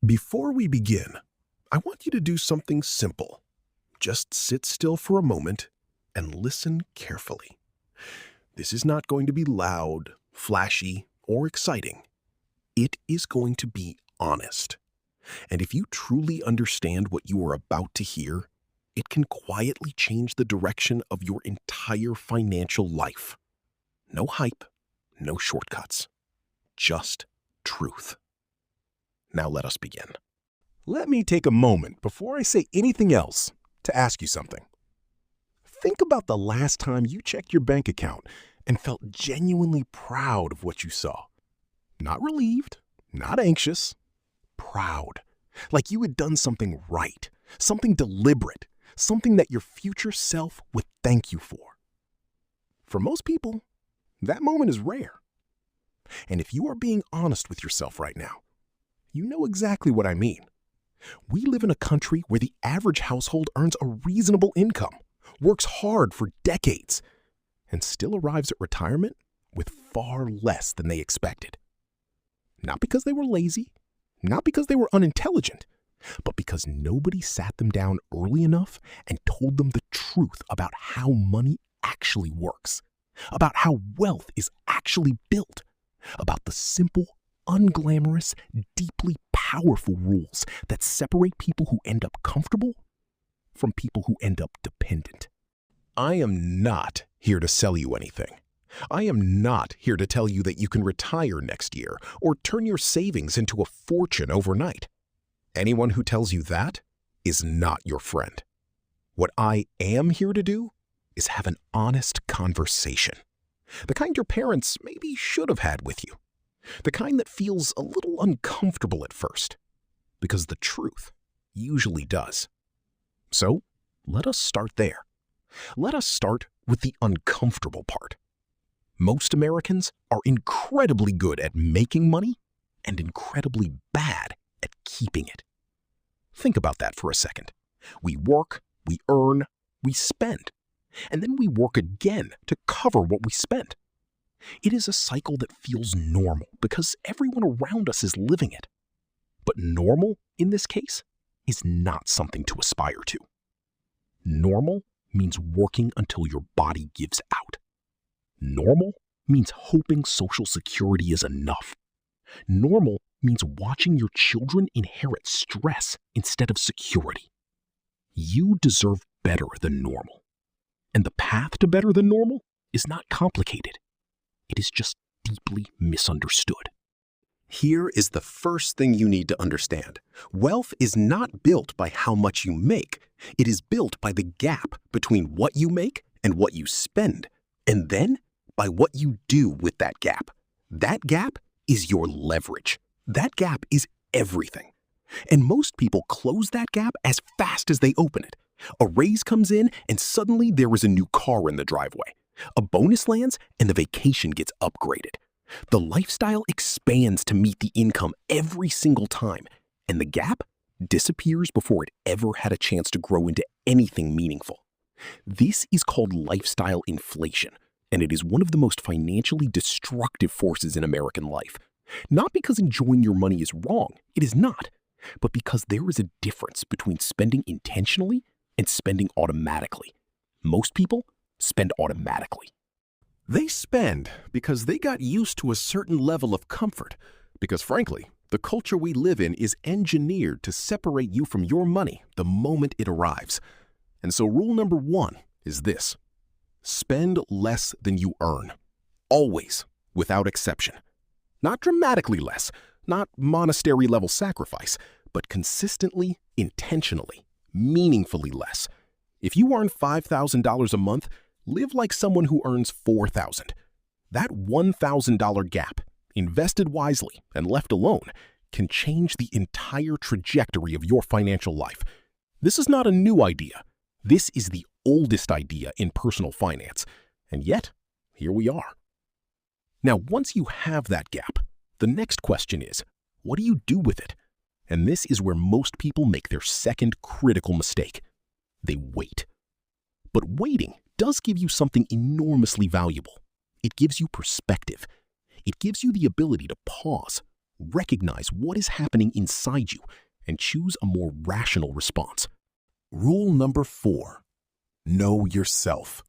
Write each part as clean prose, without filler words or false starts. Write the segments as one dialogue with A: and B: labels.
A: Before we begin, I want you to do something simple. Just sit still for a moment and listen carefully. This is not going to be loud, flashy, or exciting. It is going to be honest. And if you truly understand what you are about to hear, it can quietly change the direction of your entire financial life. No hype, no shortcuts, just truth. Now let us begin.
B: Let me take a moment before I say anything else to ask you something. Think about the last time you checked your bank account and felt genuinely proud of what you saw. Not relieved, not anxious, proud. Like you had done something right, something deliberate, something that your future self would thank you for. For most people, that moment is rare. And if you are being honest with yourself right now, you know exactly what I mean. We live in a country where the average household earns a reasonable income, works hard for decades, and still arrives at retirement with far less than they expected. Not because they were lazy, not because they were unintelligent, but because nobody sat them down early enough and told them the truth about how money actually works, about how wealth is actually built, about the simple, unglamorous, deeply powerful rules that separate people who end up comfortable from people who end up dependent. I am not here to sell you anything. I am not here to tell you that you can retire next year or turn your savings into a fortune overnight. Anyone who tells you that is not your friend. What I am here to do is have an honest conversation. The kind your parents maybe should have had with you. The kind that feels a little uncomfortable at first, because the truth usually does. So, let us start there. Let us start with the uncomfortable part. Most Americans are incredibly good at making money and incredibly bad at keeping it. Think about that for a second. We work, we earn, we spend, and then we work again to cover what we spent. It is a cycle that feels normal because everyone around us is living it. But normal, in this case, is not something to aspire to. Normal means working until your body gives out. Normal means hoping Social Security is enough. Normal means watching your children inherit stress instead of security. You deserve better than normal. And the path to better than normal is not complicated. It is just deeply misunderstood.
A: Here is the first thing you need to understand. Wealth is not built by how much you make. It is built by the gap between what you make and what you spend, and then by what you do with that gap. That gap is your leverage. That gap is everything. And most people close that gap as fast as they open it. A raise comes in and suddenly there is a new car in the driveway. A bonus lands and the vacation gets upgraded. The lifestyle expands to meet the income every single time, and the gap disappears before it ever had a chance to grow into anything meaningful. This is called lifestyle inflation, and it is one of the most financially destructive forces in American life. Not because enjoying your money is wrong, it is not, but because there is a difference between spending intentionally and spending automatically. Most people spend automatically. They spend because they got used to a certain level of comfort, because frankly, the culture we live in is engineered to separate you from your money the moment it arrives. And so rule number one is this: spend less than you earn. Always, without exception. Not dramatically less, not monastery-level sacrifice, but consistently, intentionally, meaningfully less. If you earn $5,000 a month, live like someone who earns $4,000. That $1,000 gap, invested wisely and left alone, can change the entire trajectory of your financial life. This is not a new idea. This is the oldest idea in personal finance. And yet, here we are. Now, once you have that gap, the next question is, what do you do with it? And this is where most people make their second critical mistake. They wait. But waiting does give you something enormously valuable. It gives you perspective. It gives you the ability to pause, recognize what is happening inside you, and choose a more rational response.
B: Rule number 4, know yourself.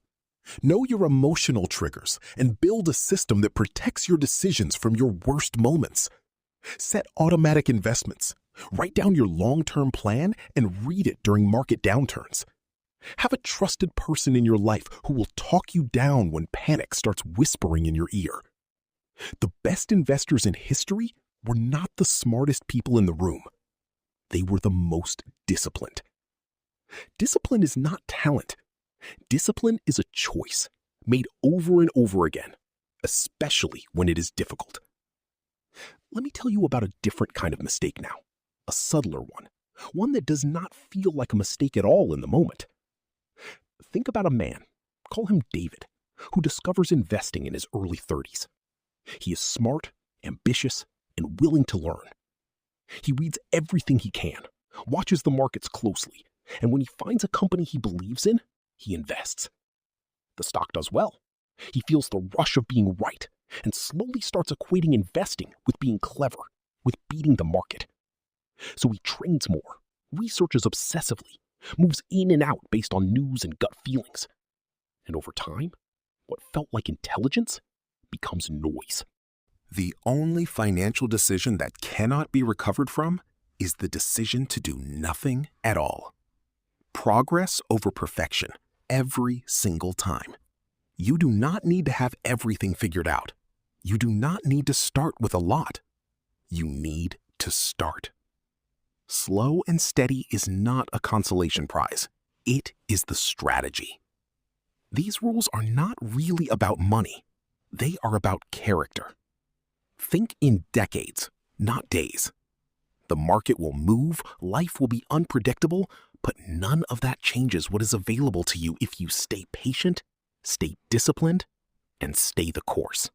B: Know your emotional triggers and build a system that protects your decisions from your worst moments. Set automatic investments. Write down your long-term plan and read it during market downturns. Have a trusted person in your life who will talk you down when panic starts whispering in your ear. The best investors in history were not the smartest people in the room. They were the most disciplined. Discipline is not talent. Discipline is a choice made over and over again, especially when it is difficult. Let me tell you about a different kind of mistake now, a subtler one that does not feel like a mistake at all in the moment. Think about a man, call him David, who discovers investing in his early 30s. He is smart, ambitious, and willing to learn. He reads everything he can, watches the markets closely, and when he finds a company he believes in, he invests. The stock does well. He feels the rush of being right and slowly starts equating investing with being clever, with beating the market. So he trains more, researches obsessively, moves in and out based on news and gut feelings. And over time, what felt like intelligence becomes noise. The only financial decision that cannot be recovered from is the decision to do nothing at all. Progress over perfection every single time. You do not need to have everything figured out. You do not need to start with a lot. You need to start. Slow and steady is not a consolation prize. It is the strategy. These rules are not really about money. They are about character. Think in decades, not days. The market will move, life will be unpredictable, but none of that changes what is available to you if you stay patient, stay disciplined, and stay the course.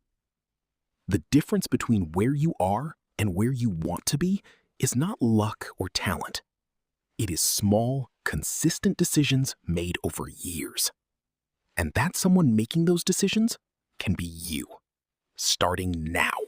B: The difference between where you are and where you want to be is not luck or talent. It is small, consistent decisions made over years. And that someone making those decisions can be you, starting now.